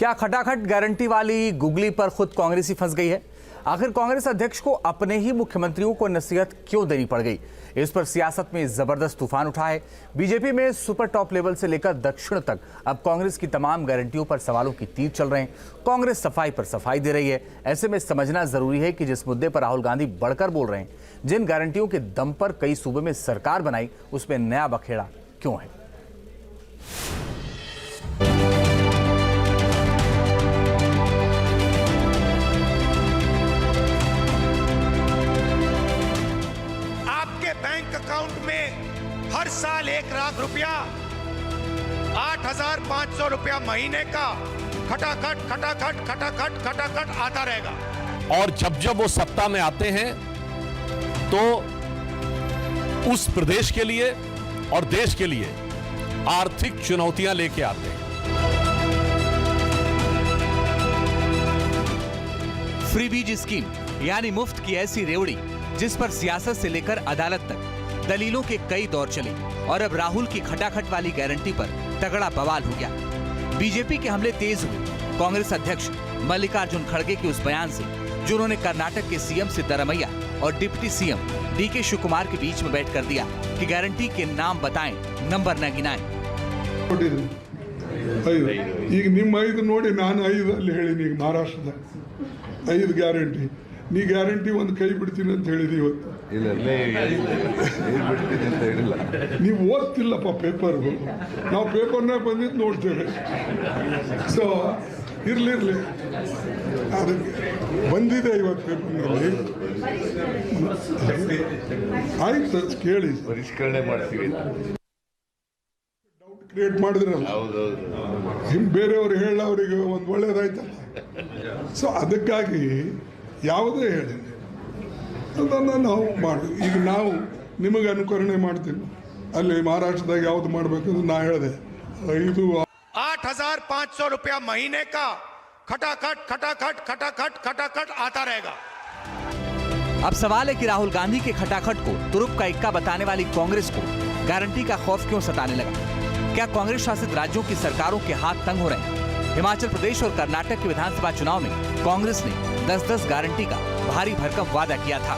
क्या खटाखट गारंटी वाली गुगली पर खुद कांग्रेस ही फंस गई है? आखिर कांग्रेस अध्यक्ष को अपने ही मुख्यमंत्रियों को नसीहत क्यों देनी पड़ गई? इस पर सियासत में जबरदस्त तूफान उठा है। बीजेपी में सुपर टॉप लेवल से लेकर दक्षिण तक अब कांग्रेस की तमाम गारंटियों पर सवालों की तीर चल रहे हैं। कांग्रेस सफाई पर सफाई दे रही है। ऐसे में समझना जरूरी है कि जिस मुद्दे पर राहुल गांधी बढ़कर बोल रहे हैं, जिन गारंटियों के दम पर कई सूबे में सरकार बनाई, उसमें नया बखेड़ा क्यों है। बैंक अकाउंट में हर साल 1 लाख रुपया, 8,500 रुपया महीने का खटाखट खटाखट खटाखट खटाखट आता रहेगा। और जब जब वो सत्ता में आते हैं तो उस प्रदेश के लिए और देश के लिए आर्थिक चुनौतियां लेके आते हैं। फ्री बीज स्कीम यानी मुफ्त की ऐसी रेवड़ी जिस पर सियासत से लेकर अदालत तक दलीलों के कई दौर चले और अब राहुल की खटाखट वाली गारंटी पर तगड़ा बवाल हो गया। बीजेपी के हमले तेज हुए। कांग्रेस अध्यक्ष मल्लिकार्जुन खड़गे के उस बयान से जो उन्होंने कर्नाटक के सीएम सिद्धरमैया और डिप्टी सीएम डीके शिवकुमार के बीच में बैठ कर दिया कि गारंटी के नाम बताएं, नंबर न गिनाएं। ಈಗ ನಿಮ್ಮ 5 ನೋಡಿ ನಾನು 5 ಅಲ್ಲಿ ಹೇಳಿನಿ। ಈಗ ಮಹಾರಾಷ್ಟ್ರದ 5 ಗ್ಯಾರಂಟಿ, ನೀ ಗ್ಯಾರಂಟಿ ಒಂದು ಕೈ ಬಿಡ್ತೀನಿ ಅಂತ ಹೇಳಿದಿ ಇವತ್ತು. ನೀವು ಓದ್ತಿಲ್ಲಪ್ಪ ಪೇಪರ್, ನಾವು ಪೇಪರ್ನ ಬಂದಿದ್ದು ನೋಡ್ತೇವೆ. ಸೊ ಇರ್ಲಿ ಅದಕ್ಕೆ ಬಂದಿದೆ ಇವತ್ತು ಪೇಪರ್ನಲ್ಲಿ. ಆಯ್ತು ಕೇಳಿ, ಪರಿಷ್ಕರಣೆ ಮಾಡ್ತೀವಿ. ಡೌಟ್ ಕ್ರಿಯೇಟ್ ಮಾಡಿದ್ರಲ್ಲ, ಬೇರೆಯವರು ಹೇಳ ಅವರಿಗೆ ಒಂದು ಒಳ್ಳೇದಾಯ್ತಲ್ಲ. ಸೊ ಅದಕ್ಕಾಗಿ ಯಾವುದೇ ಹೇಳಿ ಅದನ್ನು ನಾವು ಮಾಡಿ. ಈಗ ನಾವು ನಿಮಗೆ ಅನುಕರಣೆ ಮಾಡ್ತೀವಿ. ಅಲ್ಲಿ ಮಹಾರಾಷ್ಟ್ರದಾಗ ಯಾವ್ದು ಮಾಡಬೇಕಂದ್ರೆ ನಾ ಹೇಳಿದೆ 8,500 रुपया महीने का खटाखट खटाखट खटाखट खटाखट आता रहेगा। अब सवाल है कि राहुल गांधी के खटाखट को तुरुप का इक्का बताने वाली कांग्रेस को गारंटी का खौफ क्यों सताने लगा? क्या कांग्रेस शासित राज्यों की सरकारों के हाथ तंग हो रहे हैं? हिमाचल प्रदेश और कर्नाटक के विधानसभा चुनाव में कांग्रेस ने 10-10 गारंटी का भारी भरकम वादा किया था।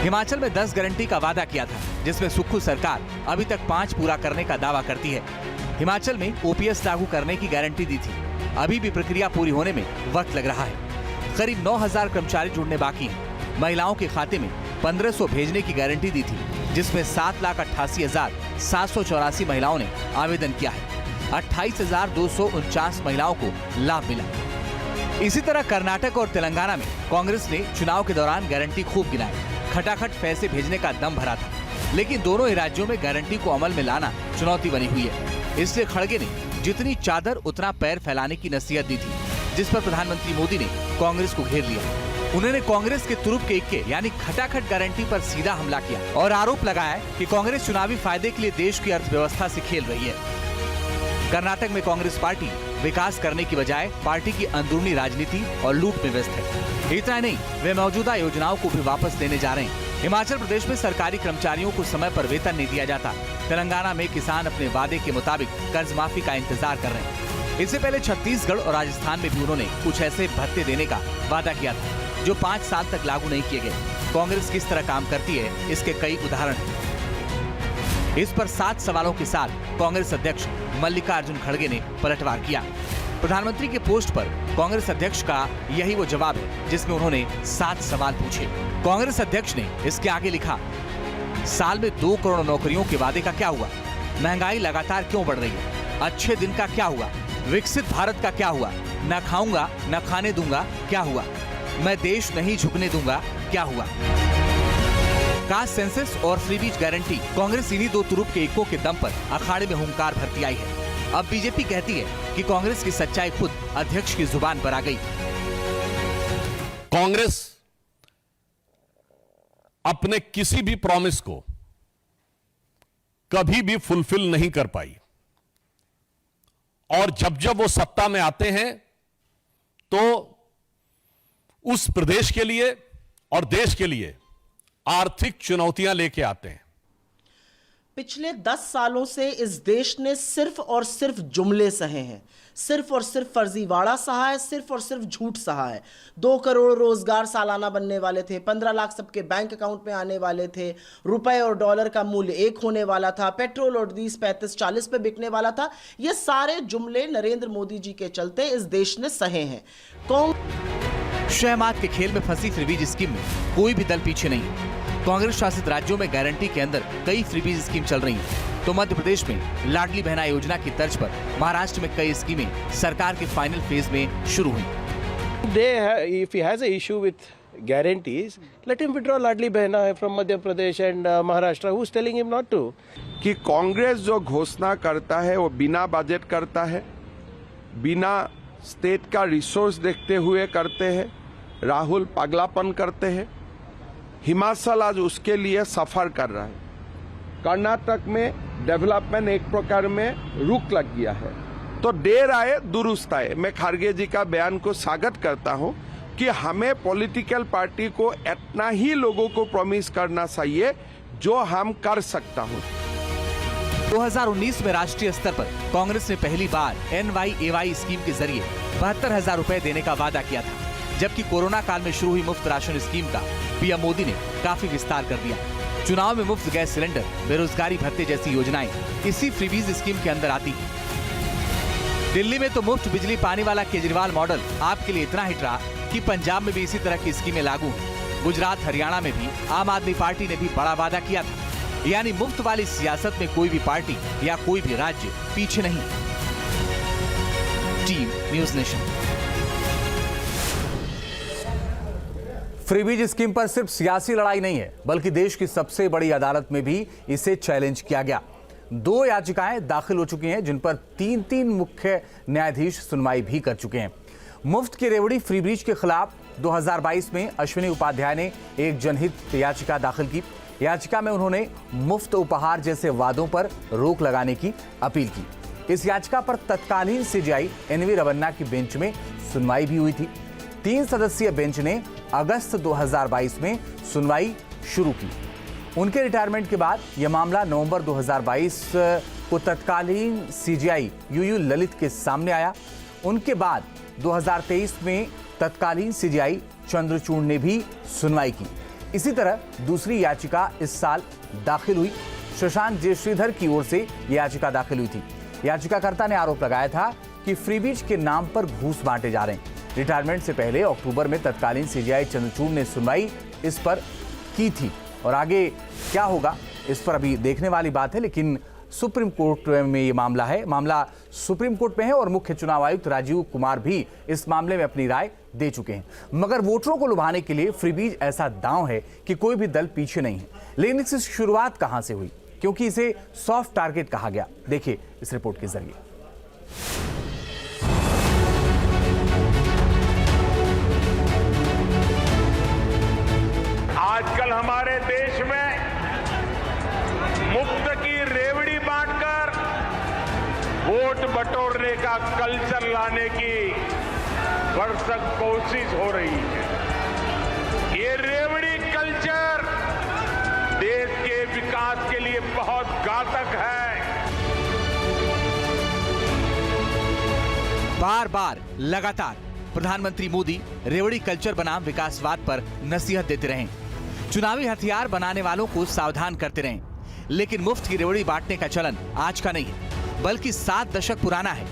हिमाचल में 10 गारंटी का वादा किया था, जिसमें सुक्खू सरकार अभी तक 5 पूरा करने का दावा करती है। हिमाचल में ओपीएस लागू करने की गारंटी दी थी। अभी भी प्रक्रिया पूरी होने में वक्त लग रहा है। करीब 9,000 कर्मचारी जुड़ने बाकी हैं। महिलाओं के खाते में 1,500 भेजने की गारंटी दी थी, जिसमें 7,88,784 महिलाओं ने आवेदन किया है। 28,249 महिलाओं को लाभ मिला। इसी तरह कर्नाटक और तेलंगाना में कांग्रेस ने चुनाव के दौरान गारंटी खूब गिनाई, खटाखट पैसे भेजने का दम भरा था। लेकिन दोनों ही राज्यों में गारंटी को अमल में लाना चुनौती बनी हुई है। इसलिए खड़गे ने जितनी चादर उतना पैर फैलाने की नसीहत दी थी, जिस पर प्रधानमंत्री मोदी ने कांग्रेस को घेर लिया। उन्होंने कांग्रेस के तुरुप के इक्के यानी खटाखट गारंटी पर सीधा हमला किया और आरोप लगाया कि कांग्रेस चुनावी फायदे के लिए देश की अर्थव्यवस्था से खेल रही है। कर्नाटक में कांग्रेस पार्टी विकास करने की बजाय पार्टी की अंदरूनी राजनीति और लूट में व्यस्त है। इतना नहीं, वे मौजूदा योजनाओं को भी वापस लेने जा रहे हैं। हिमाचल प्रदेश में सरकारी कर्मचारियों को समय पर वेतन नहीं दिया जाता। तेलंगाना में किसान अपने वादे के मुताबिक कर्ज माफी का इंतजार कर रहे हैं। इससे पहले छत्तीसगढ़ और राजस्थान में भी उन्होंने कुछ ऐसे भत्ते देने का वादा किया था, जो 5 साल तक लागू नहीं किए गए। कांग्रेस किस तरह काम करती है, इसके कई उदाहरण हैं। इस पर 7 सवालों के साथ कांग्रेस अध्यक्ष मल्लिकार्जुन खड़गे ने पलटवार किया। प्रधानमंत्री के पोस्ट पर कांग्रेस अध्यक्ष का यही वो जवाब है जिसमें उन्होंने 7 सवाल पूछे। कांग्रेस अध्यक्ष ने इसके आगे लिखा, साल में 2 करोड़ नौकरियों के वादे का क्या हुआ? महंगाई लगातार क्यों बढ़ रही है? अच्छे दिन का क्या हुआ? विकसित भारत का क्या हुआ? न खाऊंगा न खाने दूंगा क्या हुआ? मैं देश नहीं झुकने दूंगा क्या हुआ? कास्ट सेंसस और फ्री बीज गारंटी कांग्रेस इन्हीं 2 तुरुप के इक्कों के दम पर अखाड़े में हुंकार भरती आई है। अब बीजेपी कहती है कि कांग्रेस की सच्चाई खुद अध्यक्ष की जुबान पर आ गई। कांग्रेस अपने किसी भी प्रॉमिस को कभी भी फुलफिल नहीं कर पाई और जब जब वो सत्ता में आते हैं तो उस प्रदेश के लिए और देश के लिए आर्थिक चुनौतियां लेके आते हैं। पिछले 10 सालों से इस देश ने सिर्फ और सिर्फ जुमले सहे हैं, सिर्फ और सिर्फ फर्जीवाड़ा सहा है, सिर्फ और सिर्फ झूठ सहा है। 2 करोड़ रोजगार सालाना बनने वाले थे, 15 लाख सबके बैंक अकाउंट में आने वाले थे, रुपए और डॉलर का मूल्य 1 होने वाला था, पेट्रोल और डीजल 35-40 पे बिकने वाला था। ये सारे जुमले नरेंद्र मोदी जी के चलते इस देश ने सहे हैं। शहमात के खेल में फंसी फ्रीबीज स्कीम में कोई भी दल पीछे नहीं है। कांग्रेस शासित राज्यों में गारंटी के अंदर कई फ्रीबीज स्कीम चल रही हैं, तो मध्य प्रदेश में लाडली बहना योजना की तर्ज पर महाराष्ट्र में कई स्कीमें सरकार के फाइनल फेज में शुरू हुई। If he has an issue with guarantees, let him withdraw Ladli Behna from Madhya Pradesh and Maharashtra. Who's telling him not to? कि कांग्रेस जो घोषणा करता है वो बिना बजट करता है, बिना स्टेट का रिसोर्स देखते हुए करते हैं। राहुल पागलापन करते हैं। हिमाचल आज उसके लिए सफर कर रहा है। कर्नाटक में डेवलपमेंट एक प्रकार में रुक लग गया है। तो देर आए दुरुस्त आए। मैं खड़गे जी का बयान को स्वागत करता हूं कि हमें पॉलिटिकल पार्टी को इतना ही लोगों को प्रॉमिस करना चाहिए जो हम कर सकता हूं। 2019 में राष्ट्रीय स्तर पर कांग्रेस ने पहली बार NYAY स्कीम के जरिए 72,000 रुपए देने का वादा किया था, जबकि कोरोना काल में शुरू हुई मुफ्त राशन स्कीम का पीएम मोदी ने काफी विस्तार कर दिया। चुनाव में मुफ्त गैस सिलेंडर, बेरोजगारी भत्ते जैसी योजनाएं इसी फ्रीबीज स्कीम के अंदर आती हैं। दिल्ली में तो मुफ्त बिजली पानी वाला केजरीवाल मॉडल आपके लिए इतना हिट रहा कि पंजाब में भी इसी तरह की स्कीमें लागू हैं। गुजरात, हरियाणा में भी आम आदमी पार्टी ने भी बड़ा वादा किया था। यानी मुफ्त वाली सियासत में कोई भी पार्टी या कोई भी राज्य पीछे नहीं। Team news nation. Freebies scheme पर सिर्फ सियासी लड़ाई नहीं है, बल्कि देश की सबसे बड़ी अदालत में भी इसे चैलेंज किया गया। 2 याचिकाएं दाखिल हो चुकी हैं, जिन पर 3 मुख्य न्यायाधीश सुनवाई भी कर चुके हैं। मुफ्त की रेवड़ी फ्रीबीज के खिलाफ 2022 में अश्विनी उपाध्याय ने एक जनहित याचिका दाखिल की। याचिका में उन्होंने मुफ्त उपहार जैसे वादों पर रोक लगाने की अपील की। इस याचिका पर तत्कालीन सीजेआई NV रमन्ना की बेंच में सुनवाई भी हुई थी। 3 सदस्यीय बेंच ने अगस्त 2022 में सुनवाई शुरू की। उनके रिटायरमेंट के बाद यह मामला नवंबर 2022 को तत्कालीन सीजेआई UU ललित के सामने आया। उनके बाद 2023 में तत्कालीन सीजेआई चंद्रचूड़ ने भी सुनवाई की। इसी तरह दूसरी याचिका इस साल दाखिल हुई। शशांक जयश्रीधर की ओर से यह याचिका दाखिल हुई थी। याचिकाकर्ता ने आरोप लगाया था कि फ्रीबीज के नाम पर घूस बांटे जा रहे हैं। रिटायरमेंट से पहले अक्टूबर में तत्कालीन सीजेआई चंद्रचूड़ ने सुनवाई इस पर की थी, और आगे क्या होगा इस पर अभी देखने वाली बात है। लेकिन सुप्रीम कोर्ट में ये मामला है, मामला सुप्रीम कोर्ट में है, और मुख्य चुनाव आयुक्त राजीव कुमार भी इस मामले में अपनी राय दे चुके हैं। मगर वोटरों को लुभाने के लिए फ्रीबीज ऐसा दांव है कि कोई भी दल पीछे नहीं है। लेकिन इसकी शुरुआत कहां से हुई, क्योंकि इसे सॉफ्ट टारगेट कहा गया। देखिए इस रिपोर्ट के जरिए। आजकल हमारे देश में मुफ्त की रेवड़ी बांटकर वोट बटोरने का कल्चर लाने की भरसक कोशिश हो रही है। ये रेवड़ी कल्चर देश के विकास के लिए बहुत घातक है। बार बार लगातार प्रधानमंत्री मोदी रेवड़ी कल्चर बनाम विकासवाद पर नसीहत देते रहे, चुनावी हथियार बनाने वालों को सावधान करते रहे। लेकिन मुफ्त की रेवड़ी बांटने का चलन आज का नहीं है, बल्कि 7 दशक पुराना है।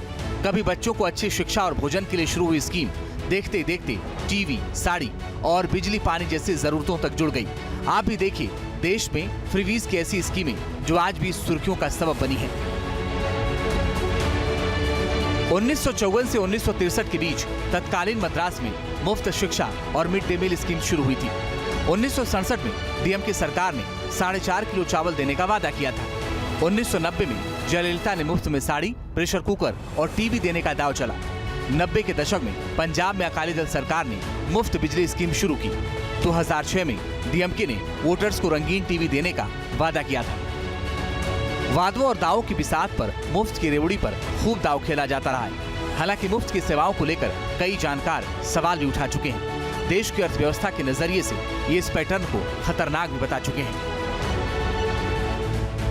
कभी बच्चों को अच्छी शिक्षा और भोजन के लिए शुरू हुई स्कीम देखते देखते टीवी, साड़ी और बिजली पानी जैसी जरूरतों तक जुड़ गई। आप भी देखिए देश में फ्रीबीज की ऐसी स्कीमें जो आज भी सुर्खियों का सबब बनी है। 1954 से 1963 के बीच तत्कालीन मद्रास में मुफ्त शिक्षा और मिड डे मील स्कीम शुरू हुई थी। 1967 में DMK सरकार ने 4.5 किलो चावल देने का वादा किया था। 1990 में जयललिता ने मुफ्त में साड़ी, प्रेशर कुकर और टीवी देने का दाव चला। 90 के दशक में पंजाब में अकाली दल सरकार ने मुफ्त बिजली स्कीम शुरू की। 2006 में DMK ने वोटर्स को रंगीन टीवी देने का वादा किया था। वादों और दावों की बिसात पर मुफ्त की रेवड़ी पर खूब दाव खेला जाता रहा है। हालांकि मुफ्त की सेवाओं को लेकर कई जानकार सवाल भी उठा चुके हैं। देश की अर्थव्यवस्था के नजरिए से ये इस पैटर्न को खतरनाक भी बता चुके हैं।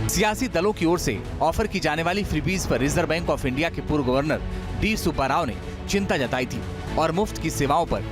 सियासी दलों की ओर से ऑफर की जाने वाली फ्रीबीज पर रिजर्व बैंक ऑफ इंडिया के पूर्व गवर्नर डी सुब्बा राव ने चिंता जताई थी और मुफ्त की सेवाओं पर